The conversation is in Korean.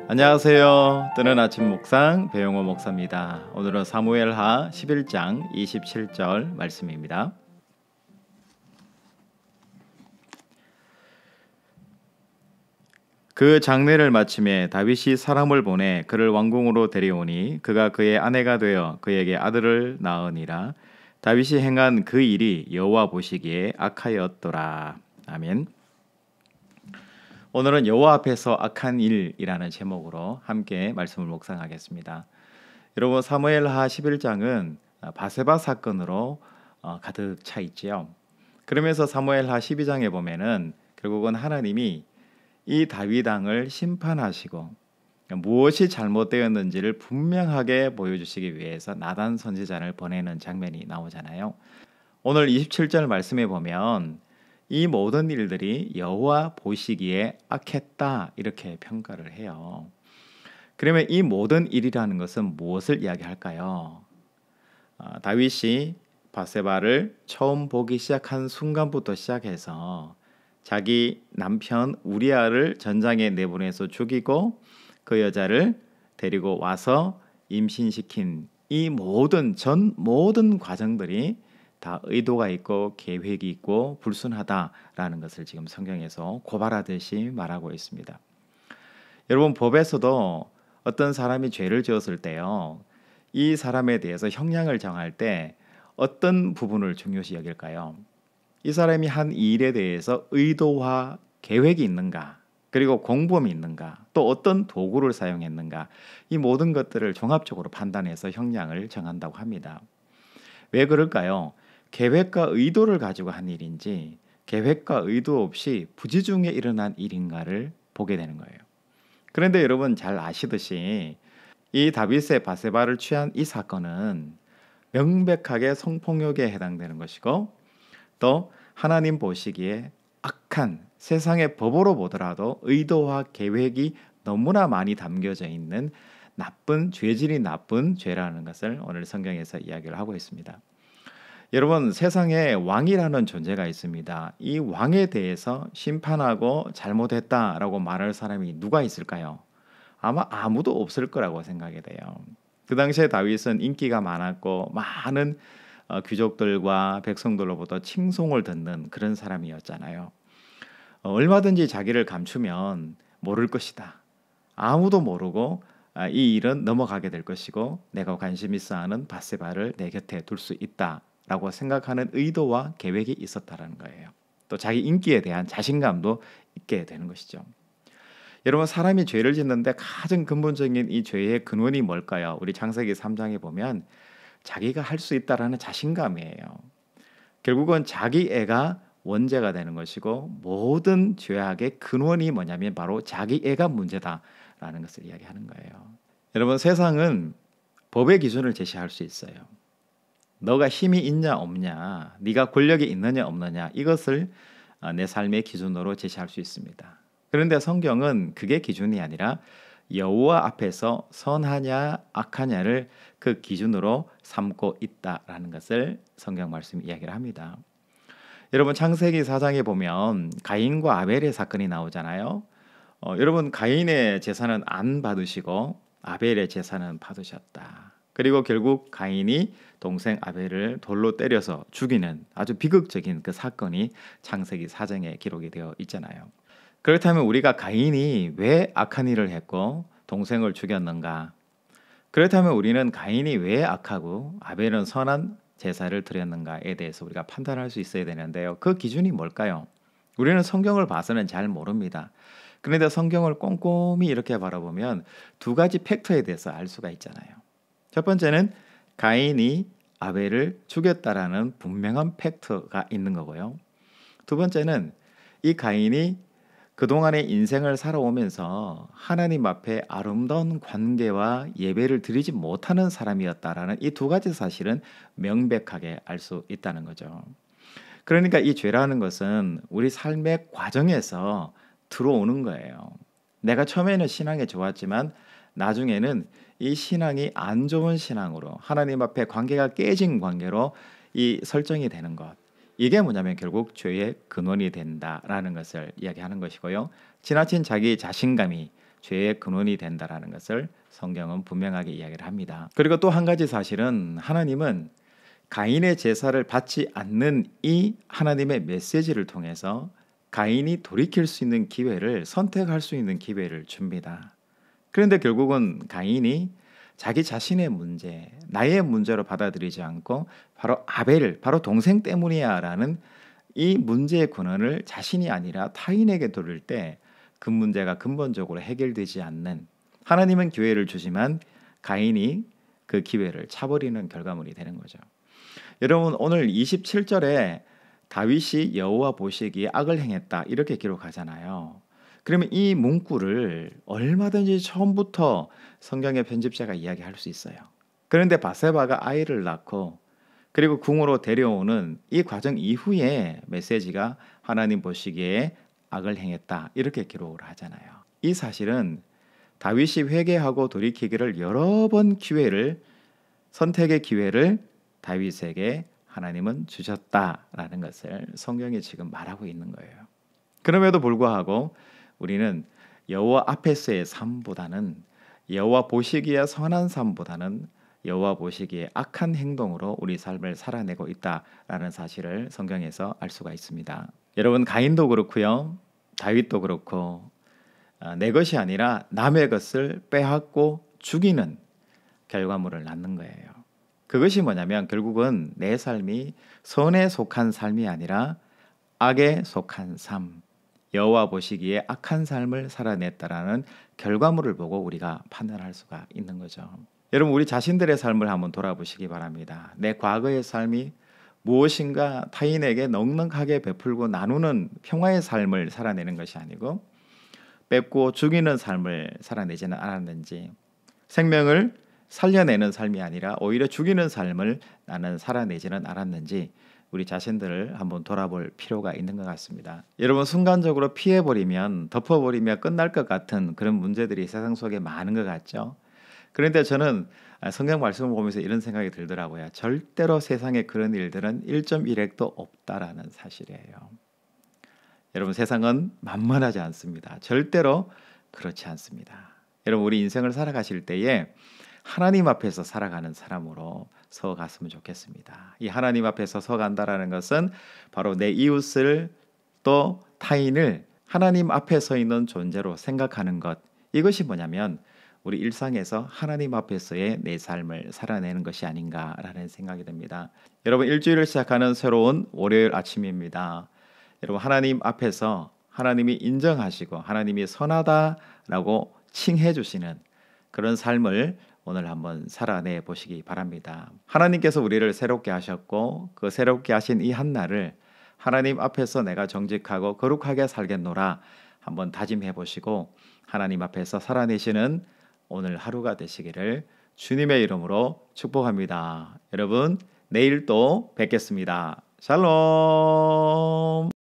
안녕하세요. 뜨는 아침 묵상 배용호 목사입니다. 오늘은 사무엘하 11장 27절 말씀입니다. 그 장례를 마침에 다윗이 사람을 보내 그를 왕궁으로 데려오니 그가 그의 아내가 되어 그에게 아들을 낳으니라. 다윗이 행한 그 일이 여호와 보시기에 악하였더라. 아멘. 오늘은 여호와 앞에서 악한 일이라는 제목으로 함께 말씀을 묵상하겠습니다. 여러분, 사무엘하 11장은 바세바 사건으로 가득 차 있지요. 그러면서 사무엘하 12장에 보면은 결국은 하나님이 이 다윗 왕을 심판하시고 무엇이 잘못되었는지를 분명하게 보여주시기 위해서 나단 선지자를 보내는 장면이 나오잖아요. 오늘 27절 말씀에 보면 이 모든 일들이 여호와 보시기에 악했다 이렇게 평가를 해요. 그러면 이 모든 일이라는 것은 무엇을 이야기할까요? 다윗이 바세바를 처음 보기 시작한 순간부터 시작해서 자기 남편 우리아를 전장에 내보내서 죽이고 그 여자를 데리고 와서 임신시킨 이 모든 과정들이 다 의도가 있고 계획이 있고 불순하다라는 것을 지금 성경에서 고발하듯이 말하고 있습니다. 여러분, 법에서도 어떤 사람이 죄를 지었을 때요, 이 사람에 대해서 형량을 정할 때 어떤 부분을 중요시 여길까요? 이 사람이 한 일에 대해서 의도와 계획이 있는가, 그리고 공범이 있는가, 또 어떤 도구를 사용했는가, 이 모든 것들을 종합적으로 판단해서 형량을 정한다고 합니다. 왜 그럴까요? 계획과 의도를 가지고 한 일인지 계획과 의도 없이 부지중에 일어난 일인가를 보게 되는 거예요. 그런데 여러분 잘 아시듯이 이 다윗의 바세바를 취한 이 사건은 명백하게 성폭력에 해당되는 것이고, 또 하나님 보시기에 악한, 세상의 법으로 보더라도 의도와 계획이 너무나 많이 담겨져 있는 나쁜, 죄질이 나쁜 죄라는 것을 오늘 성경에서 이야기를 하고 있습니다. 여러분, 세상에 왕이라는 존재가 있습니다. 이 왕에 대해서 심판하고 잘못했다라고 말할 사람이 누가 있을까요? 아마 아무도 없을 거라고 생각이 돼요. 그 당시에 다윗은 인기가 많았고 많은 귀족들과 백성들로부터 칭송을 듣는 그런 사람이었잖아요. 얼마든지 자기를 감추면 모를 것이다. 아무도 모르고 이 일은 넘어가게 될 것이고 내가 관심 있어 하는 바세바를 내 곁에 둘 수 있다라고 생각하는 의도와 계획이 있었다는 거예요. 또 자기 인기에 대한 자신감도 있게 되는 것이죠. 여러분, 사람이 죄를 짓는데 가장 근본적인 이 죄의 근원이 뭘까요? 우리 창세기 3장에 보면 자기가 할 수 있다라는 자신감이에요. 결국은 자기 애가 원죄가 되는 것이고 모든 죄악의 근원이 뭐냐면 바로 자기 애가 문제다라는 것을 이야기하는 거예요. 여러분, 세상은 법의 기준을 제시할 수 있어요. 너가 힘이 있냐 없냐, 네가 권력이 있느냐 없느냐, 이것을 내 삶의 기준으로 제시할 수 있습니다. 그런데 성경은 그게 기준이 아니라 여호와 앞에서 선하냐 악하냐를 그 기준으로 삼고 있다라는 것을 성경 말씀이 이야기를 합니다. 여러분, 창세기 4장에 보면 가인과 아벨의 사건이 나오잖아요. 여러분, 가인의 제사는 안 받으시고 아벨의 제사는 받으셨다. 그리고 결국 가인이 동생 아벨을 돌로 때려서 죽이는 아주 비극적인 그 사건이 창세기 4장에 기록이 되어 있잖아요. 그렇다면 우리가 가인이 왜 악한 일을 했고 동생을 죽였는가? 그렇다면 우리는 가인이 왜 악하고 아벨은 선한 제사를 드렸는가에 대해서 우리가 판단할 수 있어야 되는데요. 그 기준이 뭘까요? 우리는 성경을 봐서는 잘 모릅니다. 그런데 성경을 꼼꼼히 이렇게 바라보면 두 가지 팩터에 대해서 알 수가 있잖아요. 첫 번째는 가인이 아벨을 죽였다라는 분명한 팩트가 있는 거고요. 두 번째는 이 가인이 그동안의 인생을 살아오면서 하나님 앞에 아름다운 관계와 예배를 드리지 못하는 사람이었다라는 이 두 가지 사실은 명백하게 알 수 있다는 거죠. 그러니까 이 죄라는 것은 우리 삶의 과정에서 들어오는 거예요. 내가 처음에는 신앙이 좋았지만 나중에는 이 신앙이 안 좋은 신앙으로 하나님 앞에 관계가 깨진 관계로 이 설정이 되는 것, 이게 뭐냐면 결국 죄의 근원이 된다라는 것을 이야기하는 것이고요. 지나친 자기 자신감이 죄의 근원이 된다라는 것을 성경은 분명하게 이야기를 합니다. 그리고 또 한 가지 사실은 하나님은 가인의 제사를 받지 않는 이 하나님의 메시지를 통해서 가인이 돌이킬 수 있는 기회를 선택할 수 있는 기회를 줍니다. 그런데 결국은 가인이 자기 자신의 문제, 나의 문제로 받아들이지 않고 바로 아벨, 바로 동생 때문이야 라는 이 문제의 근원을 자신이 아니라 타인에게 돌릴 때 그 문제가 근본적으로 해결되지 않는, 하나님은 기회를 주지만 가인이 그 기회를 차버리는 결과물이 되는 거죠. 여러분, 오늘 27절에 다윗이 여호와 보시기에 악을 행했다 이렇게 기록하잖아요. 그러면 이 문구를 얼마든지 처음부터 성경의 편집자가 이야기할 수 있어요. 그런데 바세바가 아이를 낳고 그리고 궁으로 데려오는 이 과정 이후에 메시지가 하나님 보시기에 악을 행했다 이렇게 기록을 하잖아요. 이 사실은 다윗이 회개하고 돌이키기를 여러 번 선택의 기회를 다윗에게 하나님은 주셨다라는 것을 성경이 지금 말하고 있는 거예요. 그럼에도 불구하고 우리는 여호와 앞에서의 삶보다는, 여호와 보시기에 선한 삶보다는 여호와 보시기에 악한 행동으로 우리 삶을 살아내고 있다라는 사실을 성경에서 알 수가 있습니다. 여러분, 가인도 그렇고요, 다윗도 그렇고 내 것이 아니라 남의 것을 빼앗고 죽이는 결과물을 낳는 거예요. 그것이 뭐냐면 결국은 내 삶이 선에 속한 삶이 아니라 악에 속한 삶, 여호와 보시기에 악한 삶을 살아냈다라는 결과물을 보고 우리가 판단할 수가 있는 거죠. 여러분, 우리 자신들의 삶을 한번 돌아보시기 바랍니다. 내 과거의 삶이 무엇인가 타인에게 넉넉하게 베풀고 나누는 평화의 삶을 살아내는 것이 아니고 뺏고 죽이는 삶을 살아내지는 않았는지, 생명을 살려내는 삶이 아니라 오히려 죽이는 삶을 나는 살아내지는 않았는지 우리 자신들을 한번 돌아볼 필요가 있는 것 같습니다. 여러분, 순간적으로 피해버리면, 덮어버리면 끝날 것 같은 그런 문제들이 세상 속에 많은 것 같죠. 그런데 저는 성경 말씀을 보면서 이런 생각이 들더라고요. 절대로 세상에 그런 일들은 1.1핵도 없다라는 사실이에요. 여러분, 세상은 만만하지 않습니다. 절대로 그렇지 않습니다. 여러분, 우리 인생을 살아가실 때에 하나님 앞에서 살아가는 사람으로 서갔으면 좋겠습니다. 이 하나님 앞에서 서간다라는 것은 바로 내 이웃을, 또 타인을 하나님 앞에 서 있는 존재로 생각하는 것, 이것이 뭐냐면 우리 일상에서 하나님 앞에서의 내 삶을 살아내는 것이 아닌가라는 생각이 듭니다. 여러분, 일주일을 시작하는 새로운 월요일 아침입니다. 여러분, 하나님 앞에서 하나님이 인정하시고 하나님이 선하다라고 칭해 주시는 그런 삶을 오늘 한번 살아내 보시기 바랍니다. 하나님께서 우리를 새롭게 하셨고 그 새롭게 하신 이 한날을 하나님 앞에서 내가 정직하고 거룩하게 살겠노라 한번 다짐해 보시고 하나님 앞에서 살아내시는 오늘 하루가 되시기를 주님의 이름으로 축복합니다. 여러분, 내일 또 뵙겠습니다. 샬롬.